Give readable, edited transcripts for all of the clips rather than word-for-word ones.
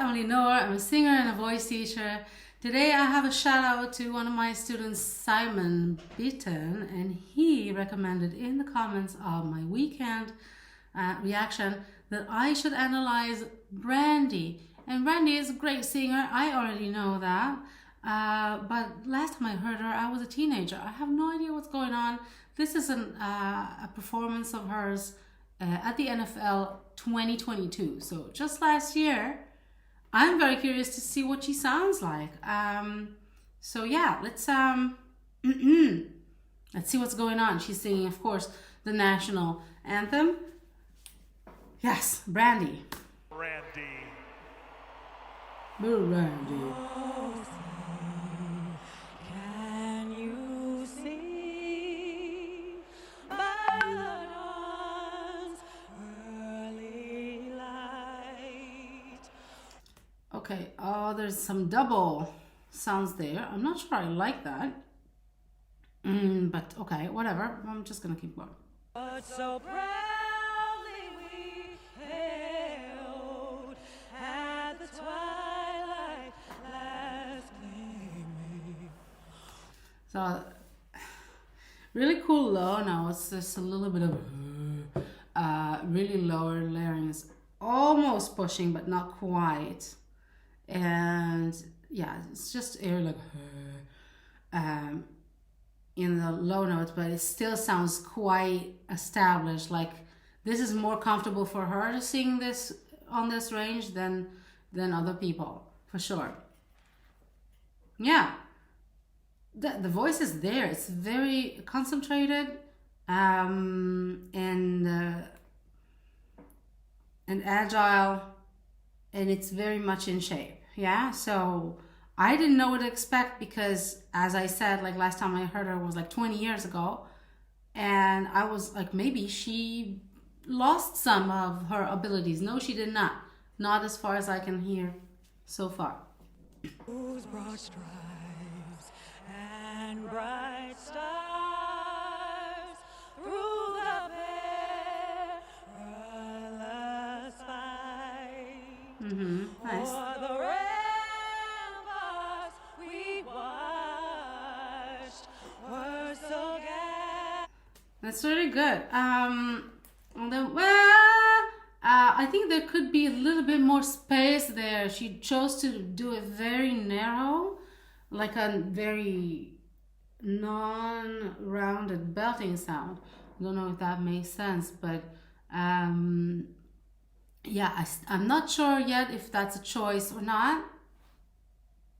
I'm Lenore. I'm a singer and a voice teacher. Today I have a shout out to one of my students, Simon Beaton, and he recommended in the comments of my weekend reaction that I should analyze Brandy. And Brandy is a great singer. I already know that. But last time I heard her, I was a teenager. I have no idea what's going on. This is a performance of hers at the NFL 2022. So just last year. I'm very curious to see what she sounds like. So yeah, let's see what's going on. She's singing, of course, the national anthem. Yes, Brandy. Brandy. Brandy. Can you see by the dawn's early light? Okay, oh, there's some double sounds there. I'm not sure I like that. But okay, whatever. I'm just gonna keep going. But so proudly we hailed at the twilight last gleaming. So, really cool low now. It's just a little bit of really lower larynx, almost pushing, but not quite. And yeah, it's just air like in the low notes, but it still sounds quite established. Like this is more comfortable for her to sing this on this range than other people, for sure. Yeah, the voice is there. It's very concentrated and agile, and it's very much in shape. Yeah, so I didn't know what to expect because, as I said, like last time I heard her was like 20 years ago, and I was like, maybe she lost some of her abilities. No, she did not as far as I can hear so far. Whose broad stripes and bright stars through the perilous fight. Nice. O'er the ramparts we watched were so gay. That's really good. I think there could be a little bit more space there. She chose to do it very narrow, like a very non-rounded belting sound. I don't know if that makes sense, but yeah, I'm not sure yet if that's a choice or not,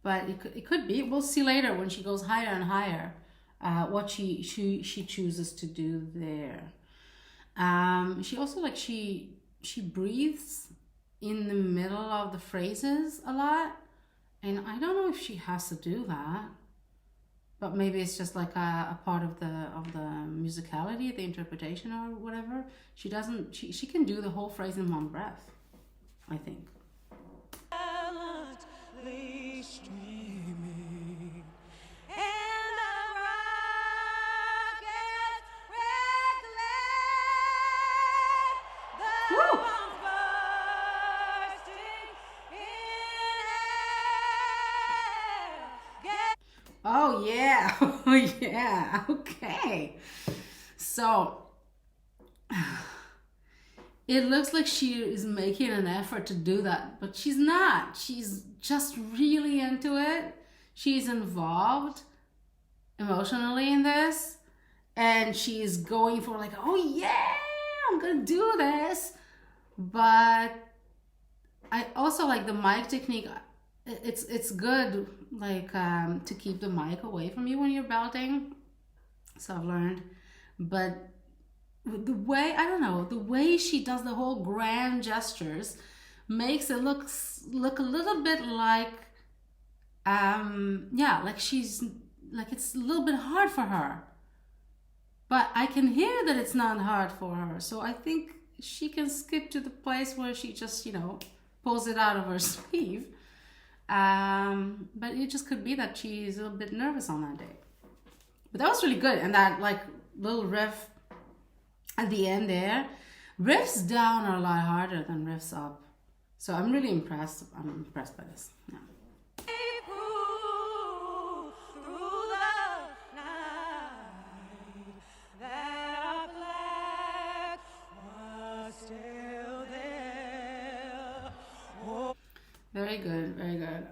but it could be. We'll see later when she goes higher and higher what she chooses to do there. She also she breathes in the middle of the phrases a lot, and I don't know if she has to do that, but maybe it's just like a part of the musicality, the interpretation or whatever. She can do the whole phrase in one breath, I think. Silently streaming, and the rocket's red glare, the Woo! bombs bursting in air. Oh yeah, oh yeah, okay. So it looks like she is making an effort to do that, but she's not. She's just really into it. She's involved emotionally in this, and she's going for like, oh yeah, I'm gonna do this. But I also like the mic technique. It's good, like to keep the mic away from you when you're belting. So I've learned, but the way, I don't know, the way she does the whole grand gestures makes it look a little bit like like she's like it's a little bit hard for her, but I can hear that it's not hard for her. So I think she can skip to the place where she just pulls it out of her sleeve. But it just could be that she's a little bit nervous on that day. But that was really good, and that like little riff at the end there. Riffs down are a lot harder than riffs up. So I'm really impressed. I'm impressed by this. Yeah. Through the night, that black was still there. Very good, very good.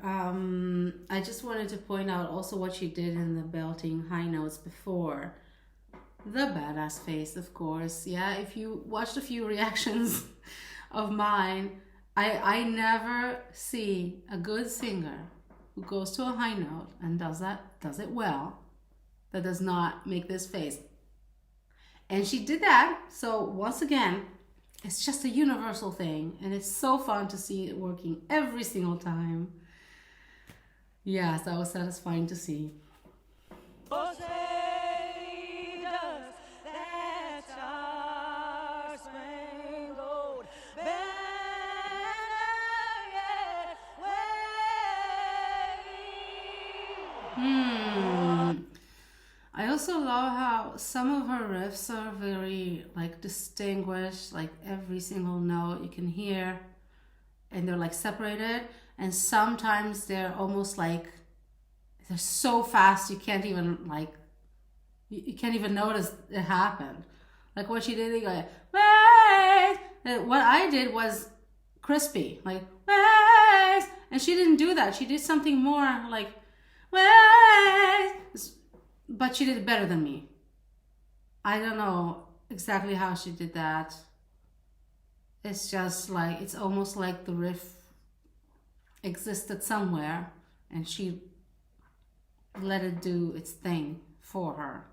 I just wanted to point out also what she did in the belting high notes before. The badass face, of course. Yeah, if you watched a few reactions of mine, I never see a good singer who goes to a high note and does it well, that does not make this face. And she did that. So once again, it's just a universal thing, and it's so fun to see it working every single time. Yes, that was satisfying to see. Oh, say does that star-spangled banner yet wave? I also love how some of her riffs are very like distinguished, like every single note you can hear, and they're like separated, and sometimes they're almost like they're so fast you can't even like you can't even notice it happened. Like what she did, they go, wait. And what I did was crispy, like wait, and she didn't do that. She did something more like wait, but she did it better than me. I don't know exactly how she did that. It's just like it's almost like the riff existed somewhere and she let it do its thing for her.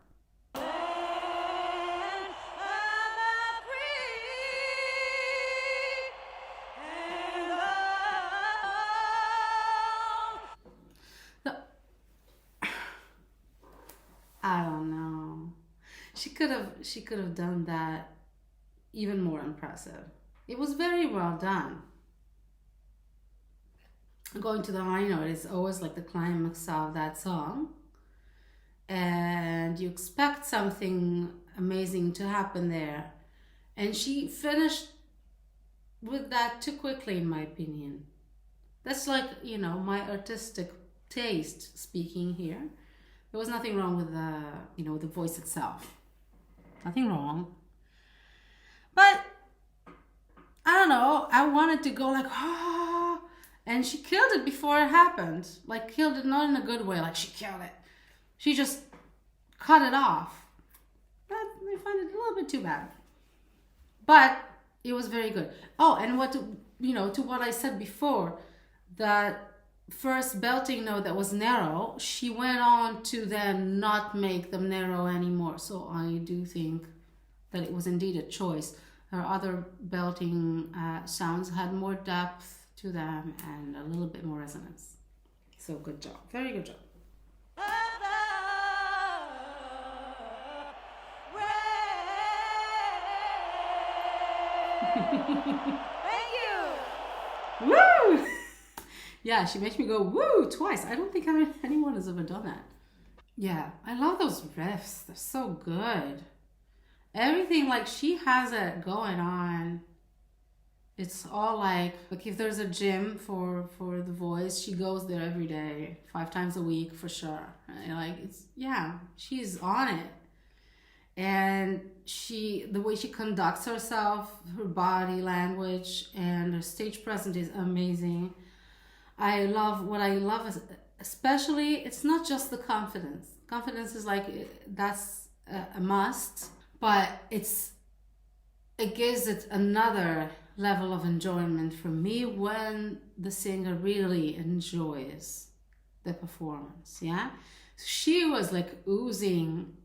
I don't know. She could have done that even more impressive. It was very well done. Going to the high note is always like the climax of that song. And you expect something amazing to happen there. And she finished with that too quickly, in my opinion. That's like, my artistic taste speaking here. There was nothing wrong with the voice itself. Nothing wrong. But I don't know. I wanted to go like, ah, and she killed it before it happened. Like killed it, not in a good way. Like she killed it. She just cut it off. I find it a little bit too bad. But it was very good. Oh, and to what I said before, that first belting note that was narrow, she went on to then not make them narrow anymore. So I do think that it was indeed a choice. Her other belting sounds had more depth to them and a little bit more resonance. So good job. Very good job. Thank you. Woo! Yeah, she makes me go woo twice. I don't think anyone has ever done that. Yeah, I love those riffs. They're so good. Everything, like she has it going on. It's all like if there's a gym for the voice, she goes there every day, 5 times a week for sure. And she's on it. And the way she conducts herself, her body language, and her stage presence is amazing. What I love is, especially, it's not just the confidence. Confidence is like, that's a must, but it gives it another level of enjoyment for me when the singer really enjoys the performance. Yeah, she was like oozing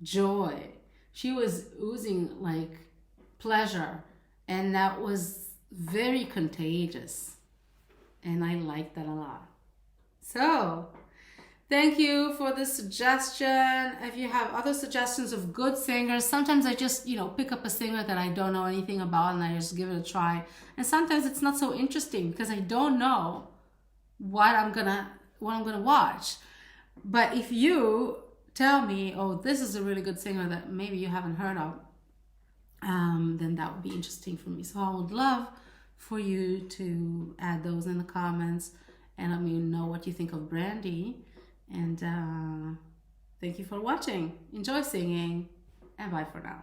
joy. She was oozing like pleasure, and that was very contagious, and I liked that a lot. So thank you for the suggestion. If you have other suggestions of good singers, sometimes I just, pick up a singer that I don't know anything about and I just give it a try. And sometimes it's not so interesting because I don't know what I'm gonna watch. But if you tell me, oh, this is a really good singer that maybe you haven't heard of, then that would be interesting for me. So I would love for you to add those in the comments and let me know what you think of Brandy. And thank you for watching. Enjoy singing, and bye for now.